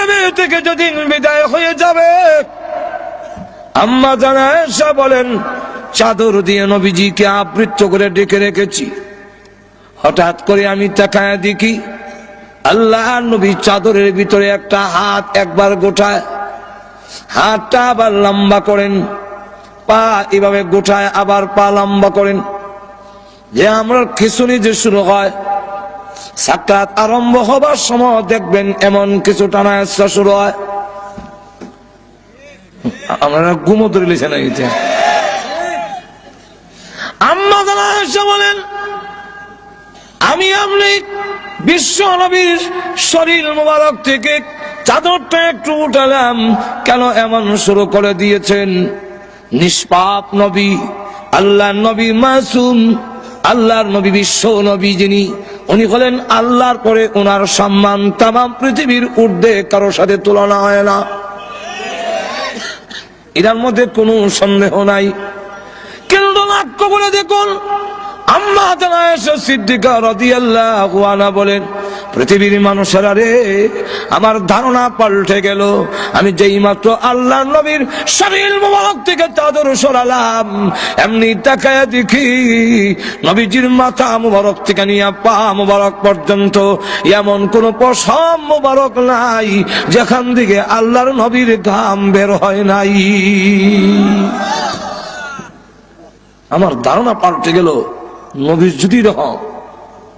পৃথিবী থেকে যেদিন বিদায় হয়ে যাবে, আম্মা জান আয়েশা বলেন, চাদর দিয়ে নবীজিকে আবৃত করে ডেকে রেখেছি। হঠাৎ করে আমি তাকায় দেখি আল্লাহর নবী চাদরের ভিতরে একটা হাত একবার গোটায়, হাতটা আবার লম্বা করেন, পা এভাবে গোটায় আবার পা লম্বা করেন। যে আমরা খিঁচুনি যে শুরু হয়, সাকাত আরম্ভ হবার সময় দেখবেন এমন কিছু টানা ইচ্ছা শুরু হয়। আমরা ঘুমো ধরে লিখে না গেছে। আম্মা জান আয়েশা বলেন, আমি আপনি বিশ্ব নবীর শরীর মোবারক থেকে চাদরটা একটু উঠালাম। কেন এমন শুরু করে দিয়েছেন? নিষ্পাপ নবী, আল্লাহর নবী মাসুম, আল্লাহর নবী বিশ্ব নবী যিনি, উনি হলেন আল্লাহর পরে ওনার সম্মান তামাম পৃথিবীর ঊর্ধ্বে কারো সাথে তুলনা হয় না, এর মধ্যে কোনো সন্দেহ নাই। কিন্তু লক্ষ্য করে দেখুন, আম্মা জান আয়েশা সিদ্দিকা রাদিয়াল্লাহু আনহা বলেন, পৃথিবীর মানুষেরা রে, আমার ধারণা পাল্টে গেল। আমি যেই মাত্র আল্লাহর নবীর শরীর মোবারক থেকে চাদর সরালাম, এমনি তাকায় দেখি নবীজির মাথা মোবারক থেকে নিয়ে পা মোবারক পর্যন্ত এমন কোন পশম মোবারক নাই যেখান থেকে আল্লাহর নবীর ঘাম বের হয় নাই। আমার ধারণা পাল্টে গেল। নবী যদি রহম,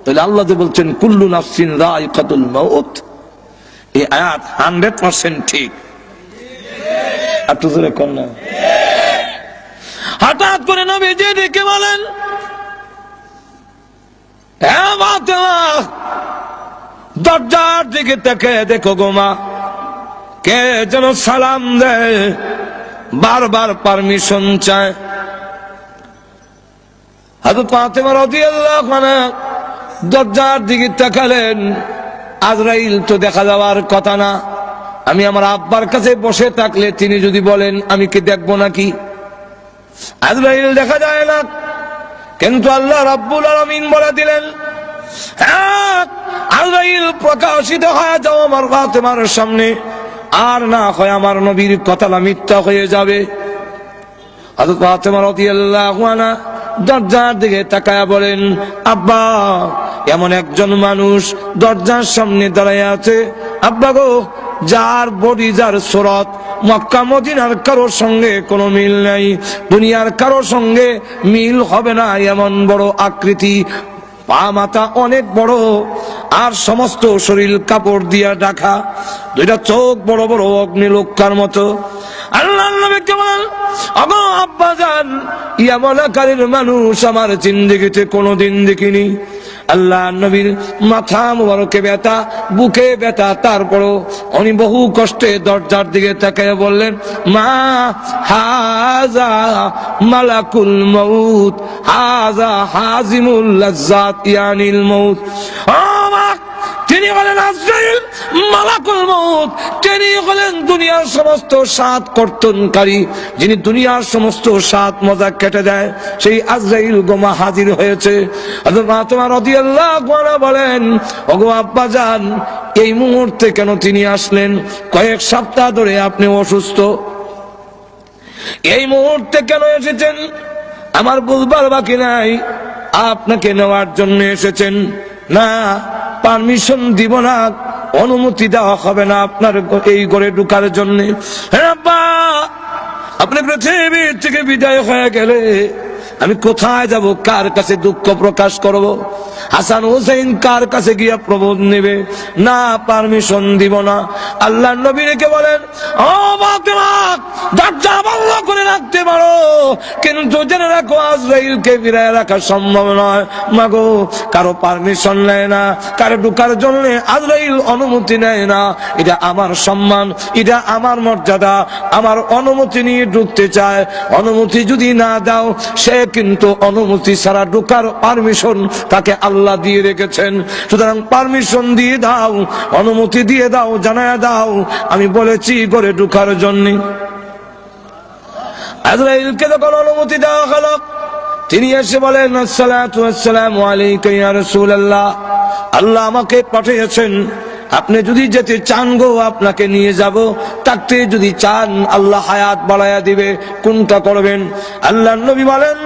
তাহলে আল্লাহ যে বলছেন কুল্লু নাফসিন যায়িকাতুল মাউত, এই আয়াত 100% ঠিক। একটু জোরে কোন না। হঠাৎ করে নবীজি ডেকে বলেন, হে ফাতেমা, দরজার দিকে তাকে দেখো গো মা, কে যেন সালাম দেয়, বারবার পারমিশন চায়। হযরত ফাতেমা রাদিয়াল্লাহু আনহা দরজার দিকে তাকালেন। আজরাইল তো দেখা যাওয়ার কথা না। আমি আমার আব্বার কাছে বসে থাকলে তিনি যদি বলেন, আমি কি দেখবো নাকি? আজরাইল দেখা যায় না, কিন্তু আল্লাহ রাব্বুল আলামিন বলে দিলেন, হ্যাঁ আজরাইল প্রকাশিত হয়ে যাও আমার ফাতেমার সামনে, আর না হয় আমার নবীর কথাটা মিথ্যা হয়ে যাবে। হযরত ফাতেমা রাদিয়াল্লাহু আনহা দরজার দিকে তাকায়া বলেন, আব্বা, এমন একজন মানুষ দরজার সামনে দাঁড়ায় আছে, আব্বা গো, যার বডি, যার সুরত মক্কা মদিনার কারোর সঙ্গে কোনো মিল নাই, দুনিয়ার কারোর সঙ্গে মিল হবে না, এমন বড় আকৃতি, পা মাথা অনেক বড়, আর সমস্ত শরীর কাপড় দিয়া ঢাকা, দুইটা চোখ বড় বড় অগ্নিলোকার মতো। আল্লাহর নবীকে বলেন, ওগো আব্বা জান, এমন আকারের মানুষ আমার জিন্দেগিতে কোনোদিন দেখিনি। আল্লাহর নবীর মাথা মুবারকে ব্যথা, বুকে ব্যথা, তারপরও উনি বহু কষ্টে দরজার দিকে তাকিয়ে বললেন, মা হাযা মালাকুল মাউত, হাযা হাজিমুল লাজ্জাত ইয়ানিল মাউত। তিনি হলেন আজরাইল, মালাকুল মউত, তিনি হলেন দুনিয়ার সমস্ত স্বাদ কর্তনকারী, যিনি দুনিয়ার সমস্ত স্বাদ মজা কেটে দেয়, সেই আজরাইল গোমা হাজির হয়েছে। হযরত ফাতেমা রাদিয়াল্লাহু আনহা বলেন, ওগো আব্বা জান, এই মুহূর্তে কেন তিনি আসলেন? কয়েক সপ্তাহ ধরে আপনি অসুস্থ, এই মুহূর্তে কেন এসেছেন আমার বুঝবার বাকি নাই। আপনাকে নেওয়ার জন্য এসেছেন। না, পারমিশন দিব না, অনুমতি দেওয়া হবে না আপনার এই ঘরে ঢোকার জন্য। হ্যাঁ আব্বা, আপনি পৃথিবী থেকে বিদায় হয়ে গেলে আমি কোথায় যাব, কার কাছে দুঃখ প্রকাশ করব? হাসান হুসাইন কার কাছে গিয়া প্রবোধ নেবে? না, পারমিশন দিব না। আল্লাহর নবী রেখে বলেন, ও ফাতেমা, দরজা বন্ধ করে রাখতে পারো, কিন্তু জেনে রাখো আজরাইলকে ফিরায় রাখা সম্ভব নয়। মাগো, কারো পারমিশন নেয় না, কারো ঢোকার জন্য আজরাইল অনুমতি নেয় না। এটা আমার সম্মান, এটা আমার মর্যাদা, আমার অনুমতি নিয়ে ঢুকতে চায়। অনুমতি যদি না দাও, সে কিন্তু অনুমতি ছাড়া ঢোকার পারমিশন তাকে আল্লাহ দিয়ে রেখেছেন। সুতরাং পারমিশন দিয়ে দাও, অনুমতি দিয়ে দাও, জানায়া দাও আমি বলেছি ঘরে ঢোকার জন্য। আজরাইলকে যখন অনুমতি দেওয়া হলো, তিনি এসে বলেন, আসসালাতু ওয়াসসালামু আলাইকা ইয়া রাসূলুল্লাহ, আল্লাহ আমাকে পাঠিয়েছেন আপনি যদি যেতে চান গো আপনাকে নিয়ে যাব, থাকতে যদি চান আল্লাহ হায়াত বাড়ায়া দিবে, কোনটা করবেন? আল্লাহর নবী বলেন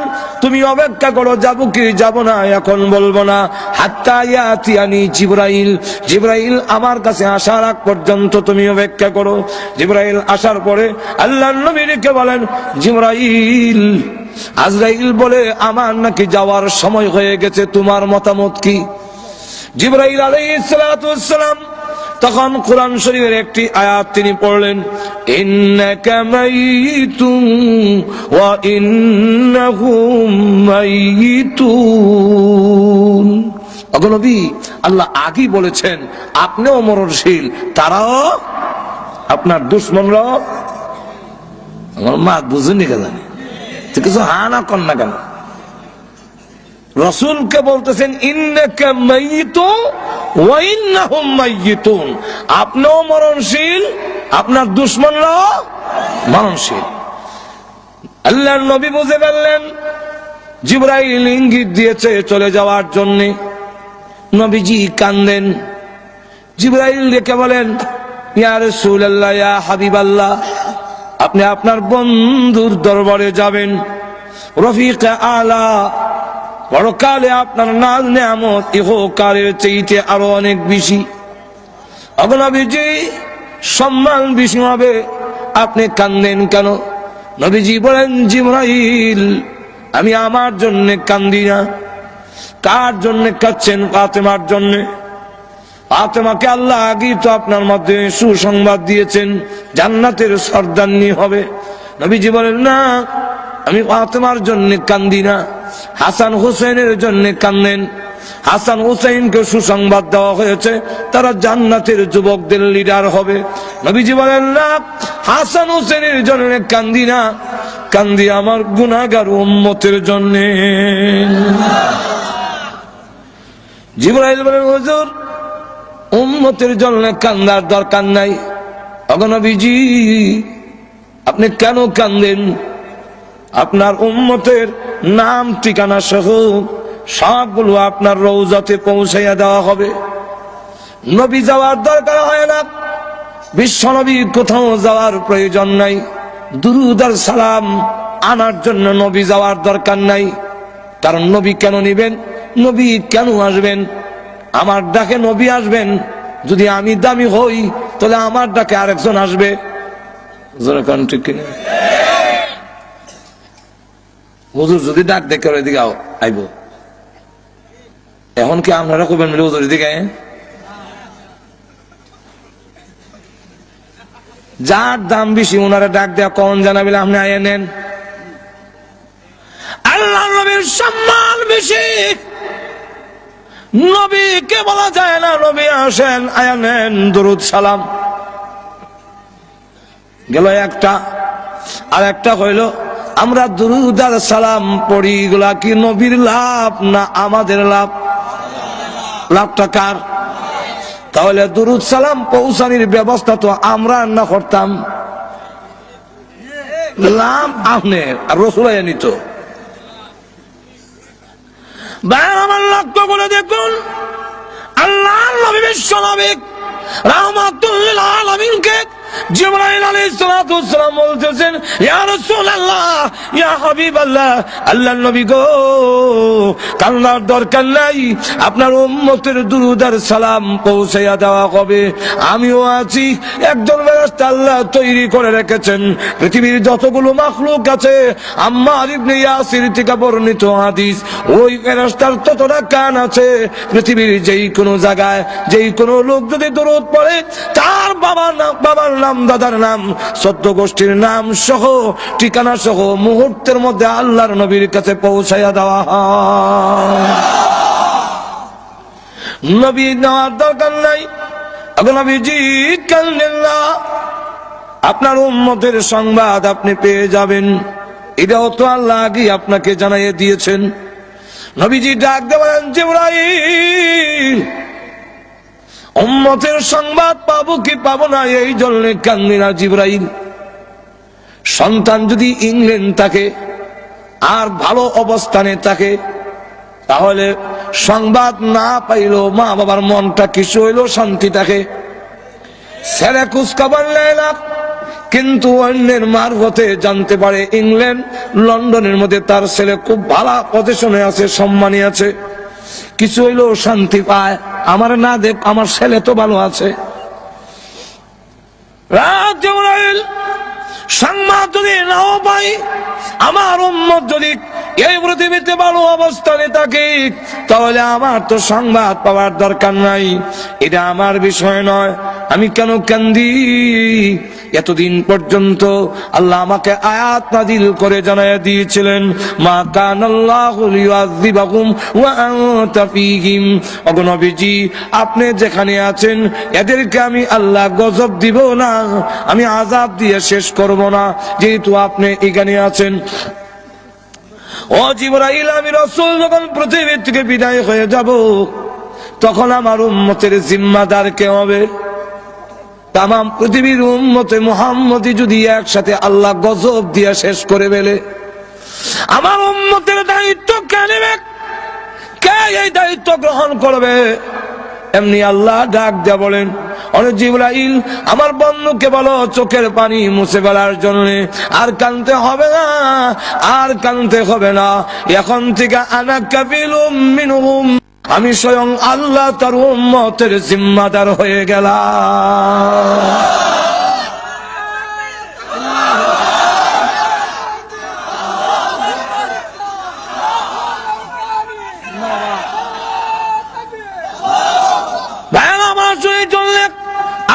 তুমি অপেক্ষা করো, যাব কি যাব না এখন বলবো না, হাত্তা ইয়াতিয়ানি জিবরাইল, জিবরাইল আমার কাছে আসার আগ পর্যন্ত তুমি অপেক্ষা করো। জিবরাইল আসার পরে আল্লাহর নবী ডেকে বলেন জিবরাইল, আজরাইল বলে আমার নাকি যাওয়ার সময় হয়ে গেছে, তোমার মতামত কি? জিবরাইল আলাইহিস সালাতু ওয়াস সালাম তখন কোরআন শরীফের একটি আয়াত তিনি পড়লেন, ইন্নাকা মাইতুন ওয়া ইন্নাহুম মাইতুন। ওগো নবী, আল্লাহ আগেই বলেছেন আপনিও মরণশীল, তারাও আপনার দুশমনরাও। আমার মা বুঝেনি কেন? কিছু হা না কর না কেন? রাসূলকে বলতেছেন ইন্নাকা মাইতুন ওয়া ইন্নাহুম মাইতুন, আপনিও মরণশীল, আপনার দুশমনরাও মরণশীল। আল্লাহর নবী বুঝে ফেললেন জিবরাইল ইঙ্গিত দিয়েছে চলে যাওয়ার জন্য। নবীজি কান্দেন। জিবরাইল ডেকে বলেন ইয়া রাসূলুল্লাহ, ইয়া হাবিবাল্লাহ, আপনি আপনার বন্ধুর দরবারে যাবেন, রফিক আলা, পরকালে আপনার নাজ নেয়ামত ইহকালের চাইতে আরো অনেক বেশি। ওগো নবীজি, সম্মান বেশি হবে, আপনি কান্দেন কেন? নবীজি বলেন জিবরাইল, আমি আমার জন্য কান্দি না। কার জন্য কাঁদছেন? ফাতেমার জন্য। ফাতেমাকে আল্লাহ আগেই তো আপনার মাধ্যমে সুসংবাদ দিয়েছেন জান্নাতের সর্দারনি হবে। নবীজি বলেন না, আমি ফাতেমার জন্য কান্দি না, হাসান হুসাইনের জন্য কান্দেন। হাসান হুসাইনকে সুসংবাদ দেওয়া হয়েছে তারা জান্নাতের যুবকদের লিডার হবে। নবীজি বলেন না, হাসান হুসাইনের জন্য কান্দি না, কান্দি আমার গুনাহগার উম্মতের জন্য। জিবরাইল বলেন হুজুর, উম্মতের জন্য কান্দার দরকার নাই। ওগো নবীজি, আপনি কেন কান্দেন? আপনার উম্মতের নাম ঠিকানা সহ সবগুলো আপনার রওজাতে পৌঁছাইয়া দেওয়া হবে। নবী যাওয়ার দরকার হয় না, বিশ্ব নবী কোথাও যাওয়ার প্রয়োজন নাই, দুরূদ আর সালাম আনার জন্য নবী যাওয়ার দরকার নাই। কারণ নবী কেন নিবেন? নবী কেন আসবেন? আমার ডাকে নবী আসবেন। যদি আমি দামি হই তাহলে আমার ডাকে আরেকজন আসবে। ঠিক কিনা? হুজুর যদি ডাক দেখে এদিকে আইব, এখন কি আপনারা কইবেন মিলে হুজুর এদিকে? যার দাম বেশি ওনারা ডাক দেয়া কখন জানাবেন আপনি আয়া নেন। আল্লাহ নবীর সম্মান বেশি, নবীকে বলা যায় না নবী আসেন আয়া নেন দরুদ সালাম। গেল একটা। আর একটা হইল আমরা দুরূদ আর সালাম পড়ি, এগুলা কি নবীর লাভ না আমাদের লাভ? লাভটা কার? তাহলে দুরূদ সালাম পৌঁছানির ব্যবস্থা তো আমরা না করতাম, লাভ আপনার আর রাসূল নিত। আমার লক্ষ্য করে দেখুন, আল্লাহ নবী বিশ্ব নবী রাহমাতুল লিল আলামিনকে জিবরাইল আলাইহিস সালাতু ওয়াস সালাম বলতেছেন ইয়া রাসূলুল্লাহ, ইয়া হাবিবাল্লাহ, আল্লাহর নবী গো, কান্নার দরকার নাই, আপনার উম্মতের দুরূদ আর সালাম পৌঁছাইয়া দেওয়া হবে। আমিও আছি। একজন ফেরেশতা আল্লাহ তৈরি করে রেখেছেন, পৃথিবীর যতগুলো মাখলুক আছে, আম্মার ইবনে ইয়াসির থেকে বর্ণিত হাদিস, ওই ফেরেশতার ততটা কান আছে, পৃথিবীর যেই কোনো জায়গায় যেই কোনো লোক যদি দুরূদ পড়ে তার বাবার নাম, দাদার নাম, সদ্য গোষ্ঠীর নাম সহ ঠিকানা সহ মুহূর্তের মধ্যে আল্লাহর নবীর কাছে পৌঁছাইয়া দেওয়া হয়। নবী নেওয়ার দরকার নাই। নবীজি কান্দেন না, আপনার উম্মতের সংবাদ আপনি পেয়ে যাবেন, এটাও তো আল্লাহ আগে আপনাকে জানাইয়ে দিয়েছেন। নবীজি ডাক দেবেন জিবরাইল, উম্মতের সংবাদ পাবো কি পাবো না এই জন্য কান্দি না জিবরাইল। সন্তান যদি ইংল্যান্ড থাকে আর ভালো অবস্থানে থাকে তাহলে সংবাদ না পাইলো মা বাবার মনটা কিছু হইলো শান্তি থাকে। ছেলে খোঁজখবর নেয় না, কিন্তু অন্যের মারফতে জানতে পারে ইংল্যান্ড লন্ডনের মধ্যে তার ছেলে খুব ভালো পজিশনে আছে, সম্মানী আছে, কিছু হইলেও শান্তি পায়। আমার না দেখ, আমার ছেলে তো ভালো আছে। সংবাদ যদি নাও পাই, আমার উম্মত যদি এই পৃথিবীতে ভালো অবস্থানে থাকে, তাহলে আমার তো সংবাদ পাওয়ার দরকার নাই। এটা আমার বিষয় নয়। আমি কেন কান্দি? এতদিন পর্যন্ত আল্লাহ আমাকে আয়াত নাযিল করে জানায়া দিয়েছিলেন, মা কানাল্লাহু লিয়ুযিবাকুম ওয়া আনতা ফীহিম। ওগো নবীজি, আপনি যেখানে আছেন এদেরকে আমি আল্লাহ গজব দিব না, আমি আযাব দিয়ে শেষ করব না, যেহেতু আপনি এখানে আছেন। ও জিবরাইল, আমি রাসূল যখন পৃথিবী থেকে বিদায় হয়ে যাব, তখন আমার উম্মতের জিম্মাদার কে হবে? তাম পৃথিবীর উম্মতে মুহাম্মদী যদি একসাথে আল্লাহ গজব দিয়ে শেষ করে ফেলে, আমার উম্মতের দায়িত্ব কে নেবে? কে এই দায়িত্ব গ্রহণ করবে? এমনি আল্লাহ ডাক দিয়ে বলেন, অরে জিবরাইল, আমার বন্ধুকে বলো চোখের পানি মুছে ফেলার জন্য। আর কাঁদতে হবে না, আর কাঁদতে হবে না। এখন থেকে আনা কাফিলুম মিনহুম, আমি স্বয়ং আল্লাহ তার উম্মতের জিম্মাদার হয়ে গেলাম।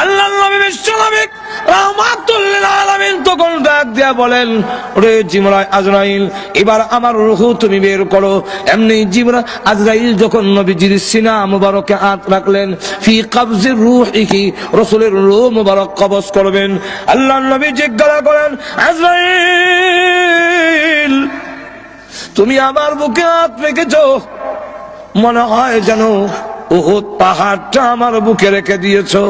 আল্লাহ নবী বিশ্বনবী রাহমাতুল লিল আলামিন তখন ডাক দিয়া বলেন, ওরে জিবরাইল, আজরাইল, এবার আমার রূহ তুমি বের করো। এমনি জিবরাইল আজরাইল যখন নবীজির সিনা মুবারকে হাত রাখলেন, ফি কবজির রূহিহি, রাসূলের রূহ মুবারক কবজ করবেন। আল্লাহ নবী জিজ্ঞাসা করেন, আজরাইল, তুমি আমার বুকে হাত রেখেছো, মনে হয় যেন উহুদ পাহাড়টা আমার বুকে রেখে দিয়েছো।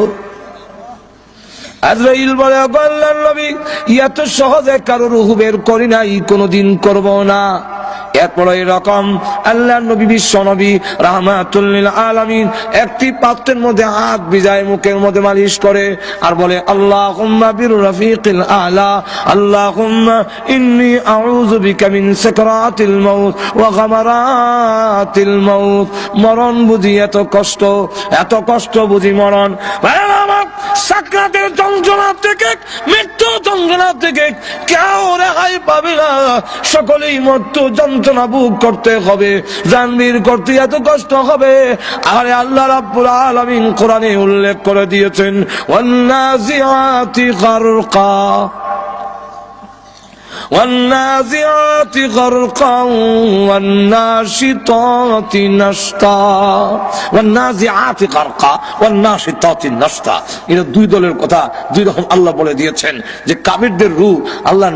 আজরাইল বলে, আল্লাহর নবী, এত সহজে কারো রূহ বের করি নাই, কোনদিন করব না। এরপর এরকম আল্লাহর নবী বিশ্ব নবী রাহমাতুল লিল আলামিন একটি পাত্রের মধ্যে হাত ভিজায় মুখের মধ্যে মালিশ করে আর বলে, আল্লাহুম্মা বির রাফিকিল আলা, আল্লাহুম্মা ইন্নী আউযু বিকা মিন সাকরাতিল মাউত ওয়া গামারাতিল মাউত। মরণ বুঝি এত কষ্ট বুঝি মরণ। সাকরাতের যন্ত্রণা থেকে, মৃত্যু যন্ত্রণা থেকে কেউ রেহাই পাবে না, সকলেই মৃত্যু যন্ত্রণা ভোগ করতে হবে, জানবীর করতে এত কষ্ট হবে। আরে আল্লাহ রাব্বুল আলামিন কোরআনে উল্লেখ করে দিয়েছেন, ওয়ান্নাজিআতি গারকা والنازعات غرقا والناشطات نشطا والنازعات غرقا والناشطات نشطا। এরা দুই দলের কথা দুই রকম আল্লাহ বলে দিয়েছেন, যে কাফিরদের রূহ আল্লাহ